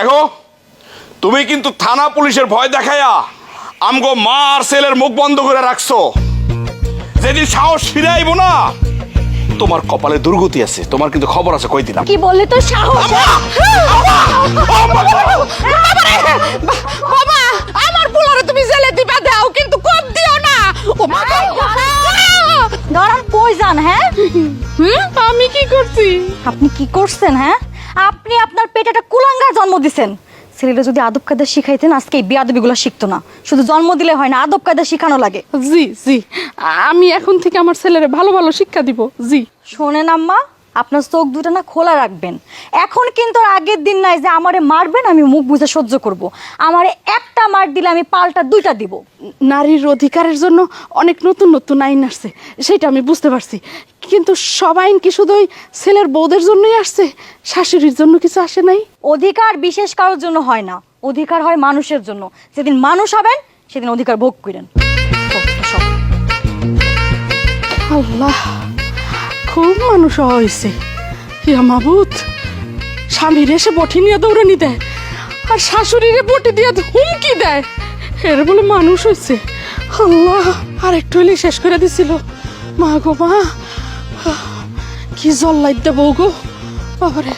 দেখো তুমি কিন্তু থানা পুলিশের ভয় দেখায়া আমগো মা আর ছেলের মুখ বন্ধ করে রাখছো। যেদিন সাহস ফিরে আইব না, তোমার কপালে দুর্গতি আছে, তোমার কিন্তু খবর আছে, কই দিলাম। কি বললে তো সাহস? বাবা আমার পোলারে তুমি জেলে দিবা দাও, কিন্তু কম দিও না। ও মা দাঁড়ান, কই যান? হ্যাঁ, আমি কি করছি? আপনি কি করছেন? হ্যাঁ, আপনি আপনার পেটে একটা কুলাঙ্গার জন্ম দিছেন। ছেলেটা যদি আদব কায়দা শিখাইতেন আজকে এই বেয়াদবিগুলো শিখতো না। শুধু জন্ম দিলে হয় না, আদব কায়দা শিখানো লাগে। জি জি, আমি এখন থেকে আমার ছেলেরে ভালো ভালো শিক্ষা দিব। জি শোনেন আম্মা, আপনার চোখ দুটো না খোলা রাখবেন। এখন কিন্তু আর আগের দিন নাই যে আমারে মারবেন আমি মুখ বুঝে সহ্য করব। আমারে একটা মার দিলে আমি পাল্টা দুইটা দিব। নারীর অধিকারের জন্য অনেক নতুন নতুন আইন আসছে, সেটা আমি বুঝতে পারছি, কিন্তু সব আইন কি শুধু ওই ছেলের বউদের জন্যই আসছে? শাশুড়ির জন্য কিছু আসে নাই? অধিকার বিশেষ কারোর জন্য হয় না, অধিকার হয় মানুষের জন্য। যেদিন মানুষ হবেন সেদিন অধিকার ভোগ করেন। আল্লাহ, খুব মানুষ হয়েছে। ইয়া মাবুত, স্বামীর এসে বটি নিয়ে দৌড়ানি দেয় আর শাশুড়িরে বটি দিয়ে হুমকি দেয়, এর বলে মানুষ হয়েছে। আল্লাহ, আর একটু হলে শেষ করে দিছিল। মা গো মা, কি জল লাইতে বউ গো, বাবারে।